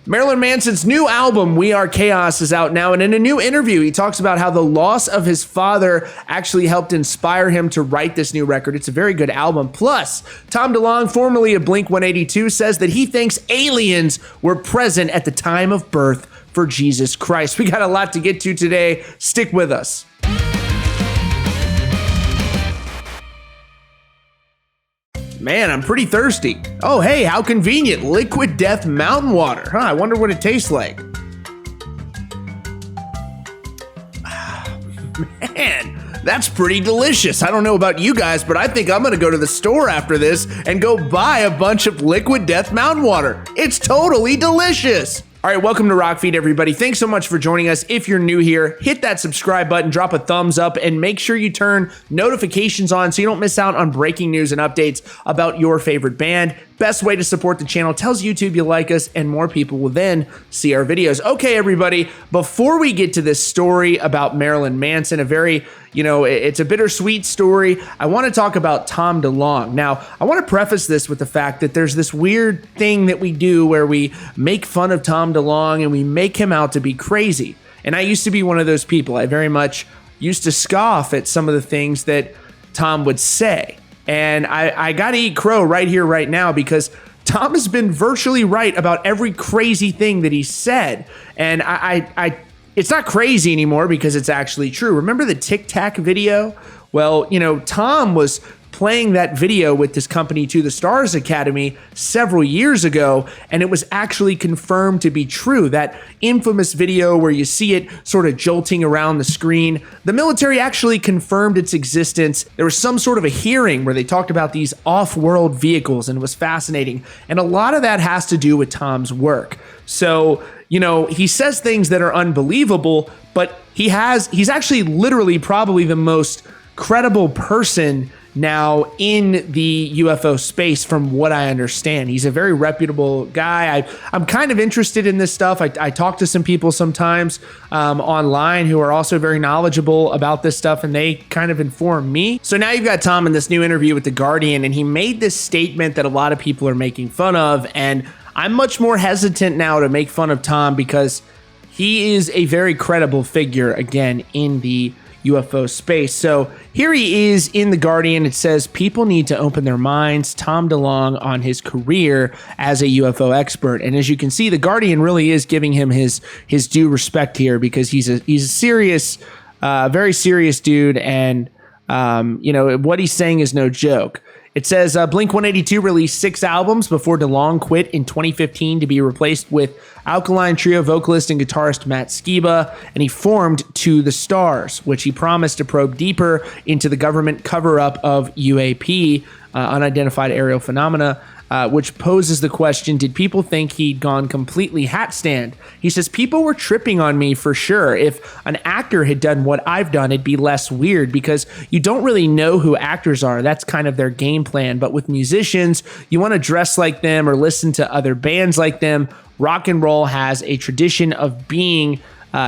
Marilyn Manson's new album, We Are Chaos, is out now, and in a new interview, he talks about how the loss of his father actually helped inspire him to write this new record. It's a very good album. Plus, Tom DeLonge, formerly of Blink-182, says that he thinks aliens were present at the time of birth for Jesus Christ. We got a lot to get to today. Stick with us. Man, I'm pretty thirsty. Oh, hey, how convenient. Liquid Death mountain water. Huh, I wonder what it tastes like. Man, that's pretty delicious. I don't know about you guys, but I think I'm gonna go to the store after this and go buy a bunch of Liquid Death mountain water. It's totally delicious. All right, welcome to Rock Feed, everybody. Thanks so much for joining us. If you're new here, hit that subscribe button, drop a thumbs up, and make sure you turn notifications on so you don't miss out on breaking news and updates about your favorite band. Best way to support the channel, tells YouTube you like us, and more people will then see our videos. Okay, everybody, before we get to this story about Marilyn Manson, a very, it's a bittersweet story, I want to talk about Tom DeLonge. Now, I want to preface this with the fact that there's this weird thing that we do where we make fun of Tom DeLonge and we make him out to be crazy. And I used to be one of those people. I very much used to scoff at some of the things that Tom would say. And I got to eat crow right here, right now, because Tom has been virtually right about every crazy thing that he said. And it's not crazy anymore because it's actually true. Remember the Tic Tac video? Well, Tom was playing that video with this company To the Stars Academy several years ago, and it was actually confirmed to be true. That infamous video where you see it sort of jolting around the screen, the military actually confirmed its existence. There was some sort of a hearing where they talked about these off-world vehicles, and it was fascinating. And a lot of that has to do with Tom's work. So, he says things that are unbelievable, but he's actually literally probably the most credible person now in the UFO space, from what I understand. He's a very reputable guy. I'm kind of interested in this stuff. I talk to some people sometimes online who are also very knowledgeable about this stuff, and they kind of inform me. So now you've got Tom in this new interview with The Guardian, and he made this statement that a lot of people are making fun of, and I'm much more hesitant now to make fun of Tom because he is a very credible figure, again, in the UFO space. So here he is in The Guardian. It says, people need to open their minds. Tom DeLonge on his career as a UFO expert. And as you can see, The Guardian really is giving him his due respect here, because he's a serious, very serious dude. And, what he's saying is no joke. It says Blink-182 released 6 albums before DeLonge quit in 2015 to be replaced with Alkaline Trio vocalist and guitarist Matt Skiba, and he formed To the Stars, which he promised to probe deeper into the government cover-up of UAP, unidentified aerial phenomena, which poses the question, did people think he'd gone completely hat stand? He says, people were tripping on me for sure. If an actor had done what I've done, it'd be less weird, because you don't really know who actors are. That's kind of their game plan. But with musicians, you want to dress like them or listen to other bands like them. Rock and roll has a tradition of being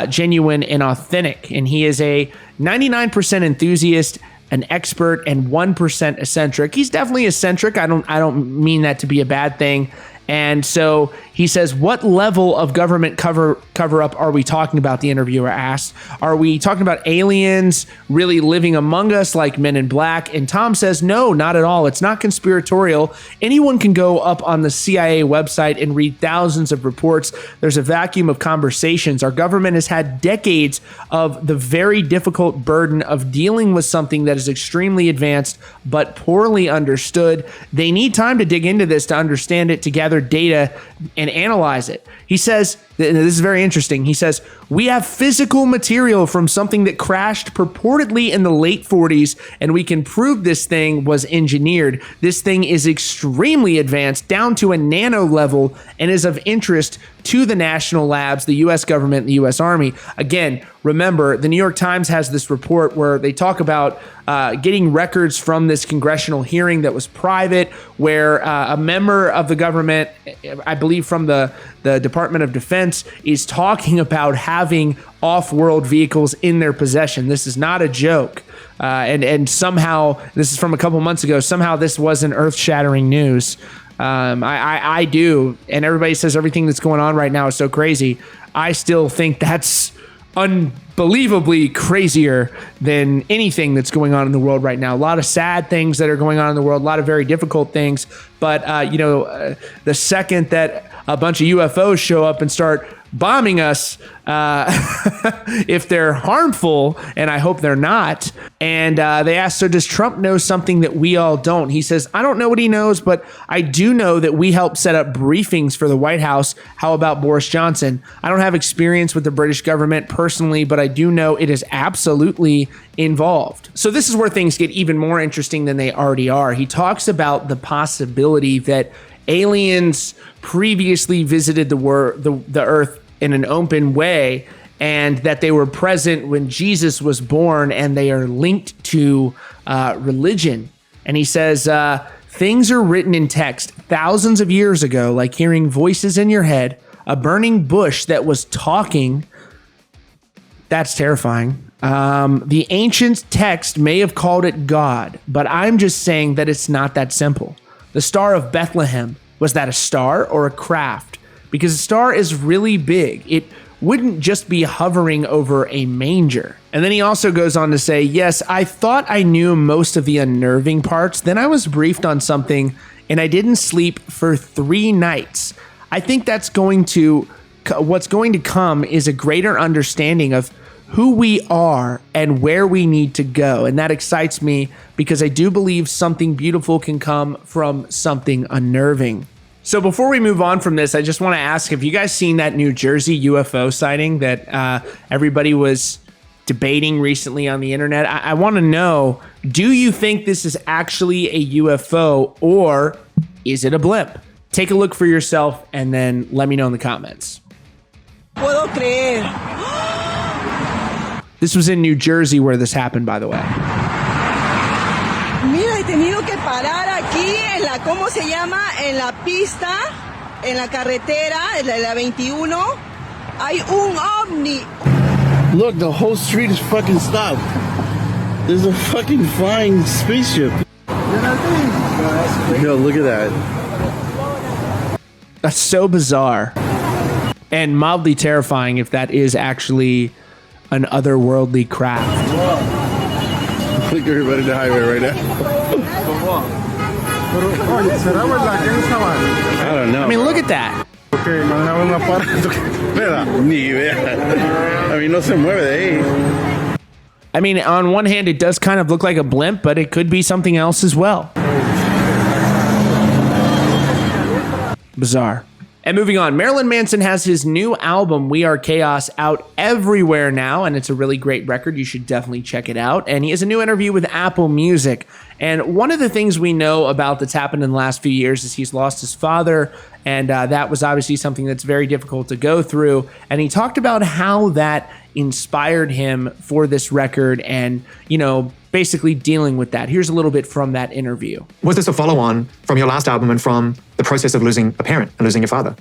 genuine and authentic. And he is a 99% enthusiast, an expert, and 1% eccentric. He's definitely eccentric. I don't mean that to be a bad thing. And so he says, what level of government cover-up are we talking about, the interviewer asked. Are we talking about aliens really living among us like Men in Black? And Tom says, no, not at all. It's not conspiratorial. Anyone can go up on the CIA website and read thousands of reports. There's a vacuum of conversations. Our government has had decades of the very difficult burden of dealing with something that is extremely advanced but poorly understood. They need time to dig into this to understand it, to gather data and analyze it. He says, this is very interesting. He says, we have physical material from something that crashed purportedly in the late 40s, and we can prove this thing was engineered. This thing is extremely advanced, down to a nano level, and is of interest to the national labs, the U.S. government, and the U.S. Army. Again, remember, the New York Times has this report where they talk about getting records from this congressional hearing that was private, where a member of the government, I believe from the Department of Defense, is talking about having off-world vehicles in their possession. This is not a joke. And somehow, this is from a couple months ago, somehow this wasn't earth-shattering news. I do. And everybody says everything that's going on right now is so crazy. I still think that's unbelievably crazier than anything that's going on in the world right now. A lot of sad things that are going on in the world, a lot of very difficult things. But, the second that a bunch of UFOs show up and start bombing us, if they're harmful, and I hope they're not. And they asked, so does Trump know something that we all don't? He says, I don't know what he knows, but I do know that we helped set up briefings for the White House. How about Boris Johnson? I don't have experience with the British government personally, but I do know it is absolutely involved. So this is where things get even more interesting than they already are. He talks about the possibility that aliens previously visited the Earth in an open way, and that they were present when Jesus was born, and they are linked to religion. And he says, things are written in text thousands of years ago, like hearing voices in your head, a burning bush that was talking. That's terrifying. The ancient text may have called it God, but I'm just saying that it's not that simple. The Star of Bethlehem, was that a star or a craft? Because a star is really big. It wouldn't just be hovering over a manger. And then he also goes on to say, yes, I thought I knew most of the unnerving parts. Then I was briefed on something and I didn't sleep for 3 nights. I think what's going to come is a greater understanding of who we are and where we need to go. And that excites me because I do believe something beautiful can come from something unnerving. So before we move on from this, I just want to ask, have you guys seen that New Jersey UFO sighting that everybody was debating recently on the internet? I want to know, do you think this is actually a UFO or is it a blimp? Take a look for yourself and then let me know in the comments. Puedo creer. This was in New Jersey where this happened, by the way. Mira, he tenido que parar aquí en la, ¿cómo se llama? En la pista, en la carretera, en la 21. Hay un ovni. Look, the whole street is fucking stopped. There's a fucking flying spaceship. Yo, look at that. That's so bizarre and mildly terrifying if that is actually an otherworldly craft. Look at everybody in the highway right now. I don't know. I mean, look at that. Ni idea. I mean, no se mueve de ahí. I mean, on one hand, it does kind of look like a blimp, but it could be something else as well. Bizarre. And moving on, Marilyn Manson has his new album, We Are Chaos, out everywhere now, and it's a really great record. You should definitely check it out. And he has a new interview with Apple Music. And one of the things we know about that's happened in the last few years is he's lost his father, and that was obviously something that's very difficult to go through. And he talked about how that inspired him for this record and, basically dealing with that. Here's a little bit from that interview. Was this a follow-on from your last album and from the process of losing a parent and losing your father?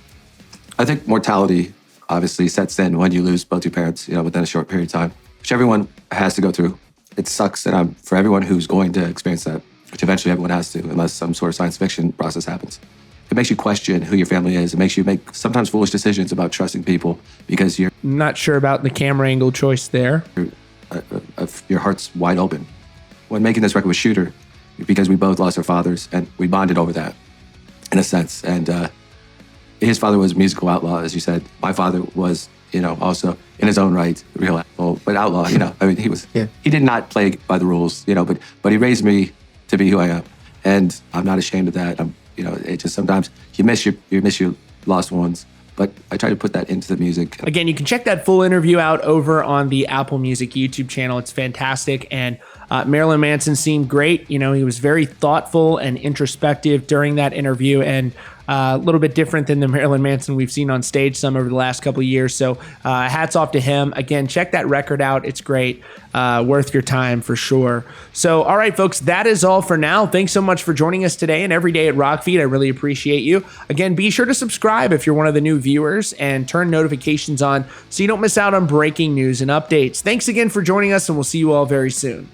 I think mortality obviously sets in when you lose both your parents, within a short period of time, which everyone has to go through. It sucks for everyone who's going to experience that, which eventually everyone has to, unless some sort of science fiction process happens. It makes you question who your family is. It makes you make sometimes foolish decisions about trusting people because you're not sure about the camera angle choice there. Your heart's wide open. When making this record with Shooter, because we both lost our fathers and we bonded over that, in a sense. And his father was a musical outlaw, as you said. My father was, also in his own right, real outlaw, but outlaw. I mean, he did not play by the rules, but he raised me to be who I am, and I'm not ashamed of that. It just sometimes you miss your lost ones. But I try to put that into the music. Again, you can check that full interview out over on the Apple Music YouTube channel. It's fantastic. And Marilyn Manson seemed great. He was very thoughtful and introspective during that interview, and a little bit different than the Marilyn Manson we've seen on stage some over the last couple of years. So hats off to him. Again, check that record out. It's great. Worth your time for sure. So, all right, folks, that is all for now. Thanks so much for joining us today and every day at Rockfeed. I really appreciate you. Again, be sure to subscribe if you're one of the new viewers and turn notifications on so you don't miss out on breaking news and updates. Thanks again for joining us, and we'll see you all very soon.